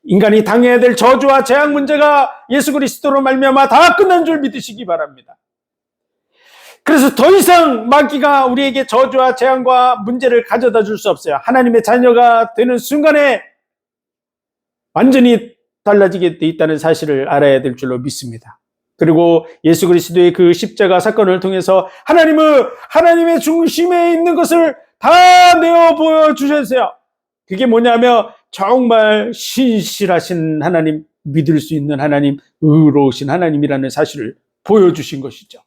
인간이 당해야 될 저주와 재앙 문제가 예수 그리스도로 말미암아 다 끝난 줄 믿으시기 바랍니다. 그래서 더 이상 마귀가 우리에게 저주와 재앙과 문제를 가져다 줄 수 없어요. 하나님의 자녀가 되는 순간에 완전히 달라지게 돼 있다는 사실을 알아야 될 줄로 믿습니다. 그리고 예수 그리스도의 그 십자가 사건을 통해서 하나님의 중심에 있는 것을 다 내어 보여주셨어요. 그게 뭐냐면 정말 신실하신 하나님, 믿을 수 있는 하나님, 의로우신 하나님이라는 사실을 보여주신 것이죠.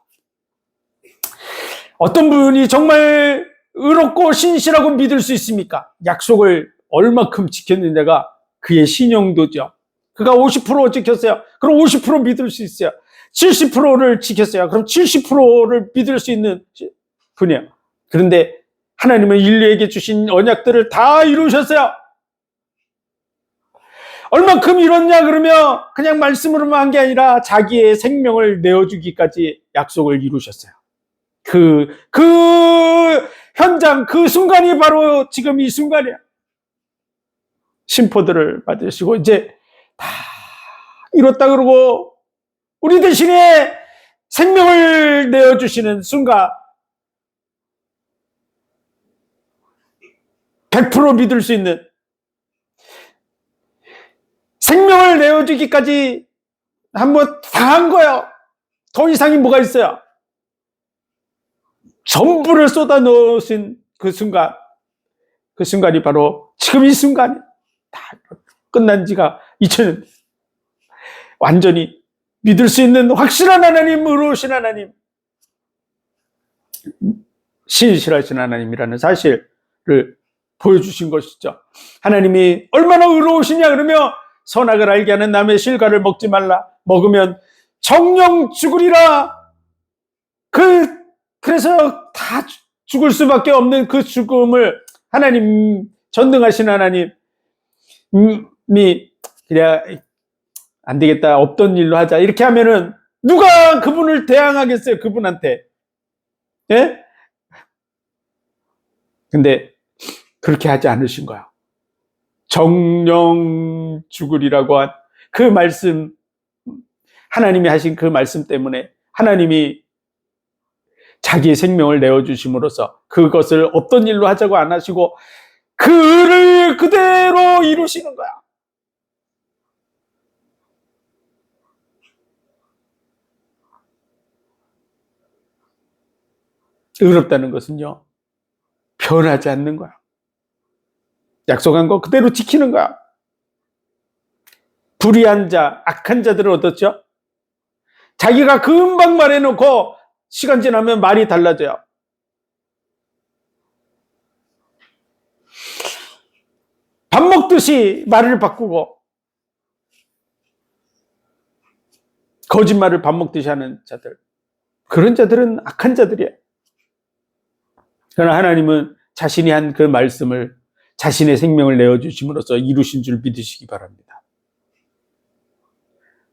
어떤 분이 정말 의롭고 신실하고 믿을 수 있습니까? 약속을 얼마큼 지켰느냐가 그의 신용도죠. 그가 50% 지켰어요. 그럼 50% 믿을 수 있어요. 70%를 지켰어요. 그럼 70%를 믿을 수 있는 분이에요. 그런데 하나님은 인류에게 주신 언약들을 다 이루셨어요. 얼만큼 이뤘냐 그러면 그냥 말씀으로만 한 게 아니라 자기의 생명을 내어주기까지 약속을 이루셨어요. 그 현장, 그 순간이 바로 지금 이 순간이야. 심포들을 받으시고 이제 다 이뤘다 그러고 우리 대신에 생명을 내어주시는 순간 100% 믿을 수 있는 생명을 내어주기까지 한번 다 한 거예요. 더 이상이 뭐가 있어요? 전부를 쏟아 넣으신 그 순간이 바로 지금 이 순간이 다 끝난 지가 2000년. 완전히 믿을 수 있는 확실한 하나님, 의로우신 하나님, 신실하신 하나님이라는 사실을 보여주신 것이죠. 하나님이 얼마나 의로우시냐 그러면 선악을 알게 하는 남의 실과를 먹지 말라. 먹으면 정령 죽으리라. 그래서 다 죽을 수밖에 없는 그 죽음을 하나님, 전능하신 하나님이 그냥 안 되겠다, 없던 일로 하자 이렇게 하면은 누가 그분을 대항하겠어요? 그분한테. 예? 근데 그렇게 하지 않으신 거야. 정령 죽으리라고 한 그 말씀, 하나님이 하신 그 말씀 때문에 하나님이 자기의 생명을 내어주심으로써 그것을 없던 일로 하자고 안 하시고 그 의를 그대로 이루시는 거야. 의롭다는 것은요, 변하지 않는 거야. 약속한 거 그대로 지키는 거야. 불의한 자, 악한 자들은 어떻죠? 자기가 금방 말해놓고 시간 지나면 말이 달라져요. 밥 먹듯이 말을 바꾸고 거짓말을 밥 먹듯이 하는 자들, 그런 자들은 악한 자들이에요. 그러나 하나님은 자신이 한 그 말씀을 자신의 생명을 내어주심으로써 이루신 줄 믿으시기 바랍니다.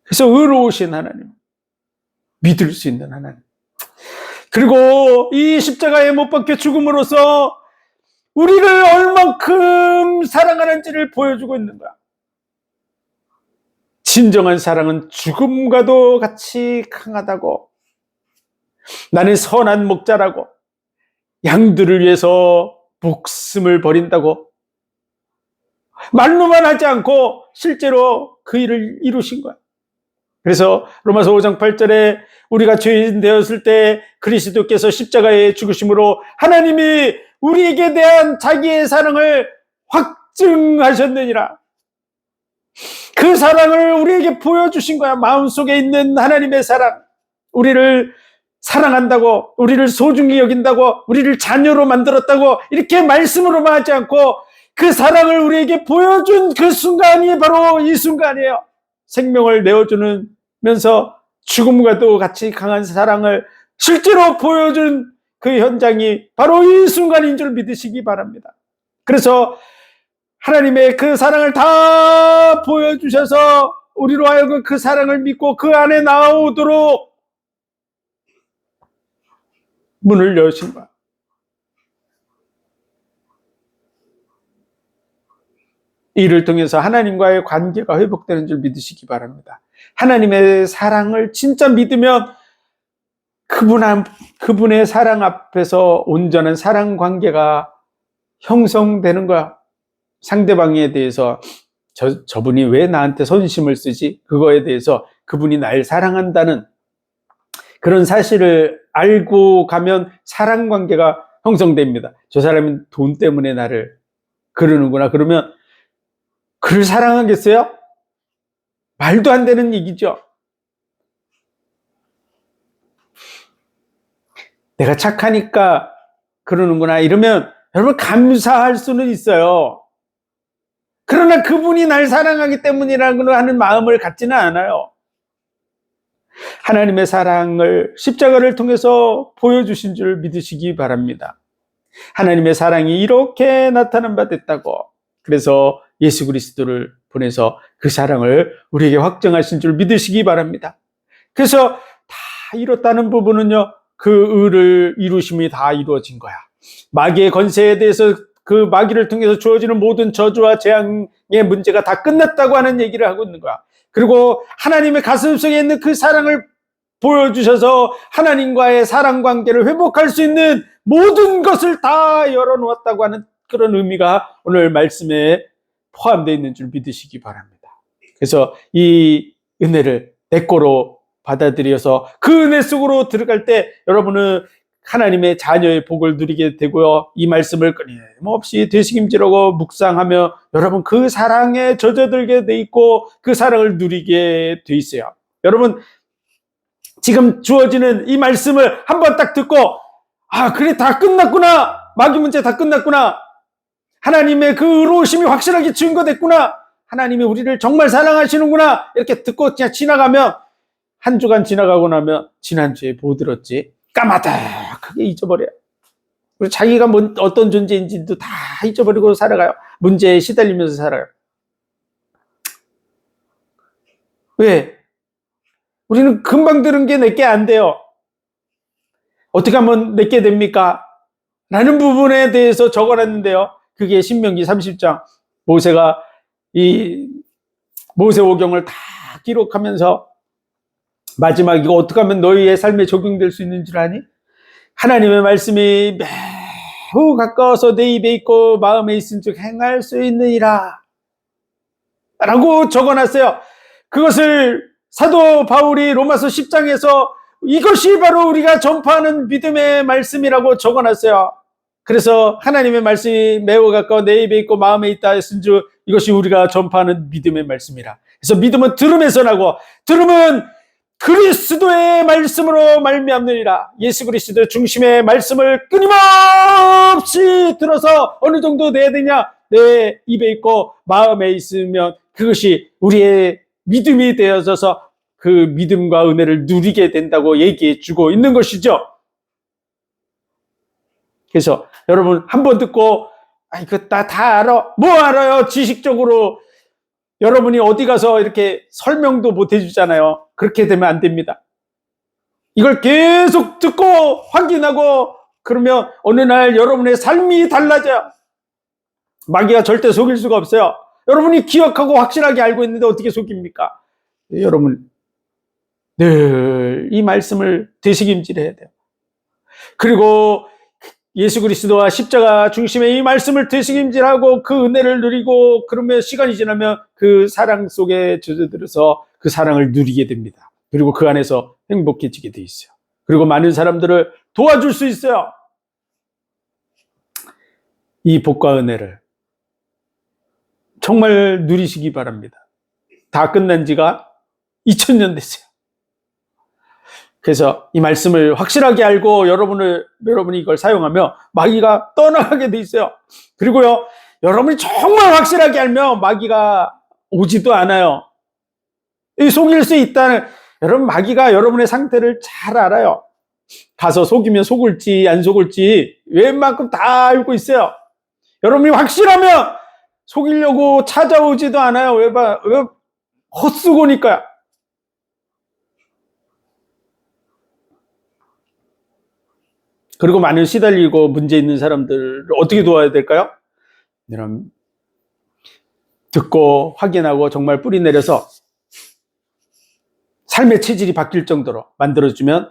그래서 의로우신 하나님, 믿을 수 있는 하나님, 그리고 이 십자가에 못 박혀 죽음으로써 우리를 얼만큼 사랑하는지를 보여주고 있는 거야. 진정한 사랑은 죽음과도 같이 강하다고, 나는 선한 목자라고, 양들을 위해서 목숨을 버린다고, 말로만 하지 않고 실제로 그 일을 이루신 거야. 그래서 로마서 5장 8절에 우리가 죄인 되었을 때 그리스도께서 십자가에 죽으심으로 하나님이 우리에게 대한 자기의 사랑을 확증하셨느니라. 그 사랑을 우리에게 보여주신 거야. 마음속에 있는 하나님의 사랑, 우리를 사랑한다고, 우리를 소중히 여긴다고, 우리를 자녀로 만들었다고 이렇게 말씀으로만 하지 않고 그 사랑을 우리에게 보여준 그 순간이 바로 이 순간이에요. 생명을 내어주면서 죽음과도 같이 강한 사랑을 실제로 보여준 그 현장이 바로 이 순간인 줄 믿으시기 바랍니다. 그래서 하나님의 그 사랑을 다 보여주셔서 우리로 하여금 그 사랑을 믿고 그 안에 나오도록 문을 여신 거야. 이를 통해서 하나님과의 관계가 회복되는 줄 믿으시기 바랍니다. 하나님의 사랑을 진짜 믿으면 그분의 사랑 앞에서 온전한 사랑 관계가 형성되는 거야. 상대방에 대해서 저분이 왜 나한테 선심을 쓰지? 그거에 대해서 그분이 날 사랑한다는 그런 사실을 알고 가면 사랑 관계가 형성됩니다. 저 사람이 돈 때문에 나를 그러는구나. 그러면 그를 사랑하겠어요? 말도 안 되는 얘기죠. 내가 착하니까 그러는구나. 이러면 여러분 감사할 수는 있어요. 그러나 그분이 날 사랑하기 때문이라고 하는 마음을 갖지는 않아요. 하나님의 사랑을 십자가를 통해서 보여주신 줄 믿으시기 바랍니다. 하나님의 사랑이 이렇게 나타난 바 됐다고. 그래서 예수 그리스도를 보내서 그 사랑을 우리에게 확증하신 줄 믿으시기 바랍니다. 그래서 다 이뤘다는 부분은요, 그 의를 이루심이 다 이루어진 거야. 마귀의 권세에 대해서 그 마귀를 통해서 주어지는 모든 저주와 재앙의 문제가 다 끝났다고 하는 얘기를 하고 있는 거야. 그리고 하나님의 가슴 속에 있는 그 사랑을 보여주셔서 하나님과의 사랑 관계를 회복할 수 있는 모든 것을 다 열어놓았다고 하는 그런 의미가 오늘 말씀에 포함되어 있는 줄 믿으시기 바랍니다. 그래서 이 은혜를 내 거로 받아들여서 그 은혜 속으로 들어갈 때 여러분은 하나님의 자녀의 복을 누리게 되고요. 이 말씀을 끊임없이 되새김질하고 묵상하며 여러분 그 사랑에 젖어들게 돼 있고 그 사랑을 누리게 돼 있어요. 여러분 지금 주어지는 이 말씀을 한번 딱 듣고 아 그래 다 끝났구나. 마귀 문제 다 끝났구나. 하나님의 그 의로우심이 확실하게 증거됐구나. 하나님이 우리를 정말 사랑하시는구나. 이렇게 듣고 그냥 지나가면 한 주간 지나가고 나면 지난주에 뭐 들었지? 까마득하게 잊어버려요. 그리고 자기가 어떤 존재인지도 다 잊어버리고 살아가요. 문제에 시달리면서 살아요. 왜? 우리는 금방 들은 게 내게 안 돼요. 어떻게 하면 내게 됩니까? 라는 부분에 대해서 적어놨는데요. 그게 신명기 30장 모세가 이 모세오경을 다 기록하면서 마지막 이거 어떻게 하면 너희의 삶에 적용될 수 있는 줄 아니? 하나님의 말씀이 매우 가까워서 내 입에 있고 마음에 있은즉 행할 수 있느니라 라고 적어놨어요. 그것을 사도 바울이 로마서 10장에서 이것이 바로 우리가 전파하는 믿음의 말씀이라고 적어놨어요. 그래서 하나님의 말씀이 매우 가까워 내 입에 있고 마음에 있다 했은즉 이것이 우리가 전파하는 믿음의 말씀이라. 그래서 믿음은 들음에서 나고 들음은 그리스도의 말씀으로 말미암느니라. 예수 그리스도 중심의 말씀을 끊임없이 들어서 어느 정도 내야 되냐? 내 입에 있고 마음에 있으면 그것이 우리의 믿음이 되어져서 그 믿음과 은혜를 누리게 된다고 얘기해 주고 있는 것이죠. 그래서 여러분 한번 듣고 이거 다 알아? 뭐 알아요? 지식적으로 여러분이 어디 가서 이렇게 설명도 못 해주잖아요. 그렇게 되면 안 됩니다. 이걸 계속 듣고 확인하고 그러면 어느 날 여러분의 삶이 달라져요. 마귀가 절대 속일 수가 없어요. 여러분이 기억하고 확실하게 알고 있는데 어떻게 속입니까? 여러분 늘 이 말씀을 되새김질해야 돼요. 그리고 예수 그리스도와 십자가 중심의 이 말씀을 되새김질하고 그 은혜를 누리고, 그러면 시간이 지나면 그 사랑 속에 젖어들어서 그 사랑을 누리게 됩니다. 그리고 그 안에서 행복해지게 돼 있어요. 그리고 많은 사람들을 도와줄 수 있어요. 이 복과 은혜를 정말 누리시기 바랍니다. 다 끝난 지가 2000년 됐어요. 그래서 이 말씀을 확실하게 알고 여러분이 이걸 사용하며 마귀가 떠나가게 돼 있어요. 그리고요, 여러분이 정말 확실하게 알면 마귀가 오지도 않아요. 속일 수 있다는, 여러분, 마귀가 여러분의 상태를 잘 알아요. 가서 속이면 속을지 안 속을지 웬만큼 다 알고 있어요. 여러분이 확실하면 속이려고 찾아오지도 않아요. 왜 헛수고니까요. 그리고 많은 시달리고 문제 있는 사람들을 어떻게 도와야 될까요? 여러분, 듣고 확인하고 정말 뿌리 내려서 삶의 체질이 바뀔 정도로 만들어주면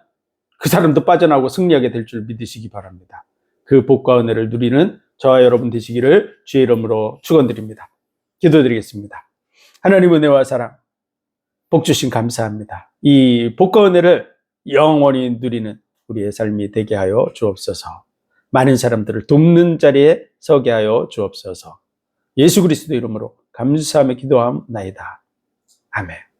그 사람도 빠져나오고 승리하게 될 줄 믿으시기 바랍니다. 그 복과 은혜를 누리는 저와 여러분 되시기를 주의 이름으로 축원드립니다. 기도드리겠습니다. 하나님 은혜와 사랑, 복 주신 감사합니다. 이 복과 은혜를 영원히 누리는 우리의 삶이 되게 하여 주옵소서. 많은 사람들을 돕는 자리에 서게 하여 주옵소서. 예수 그리스도 이름으로 감사하며 기도하옵나이다. 아멘.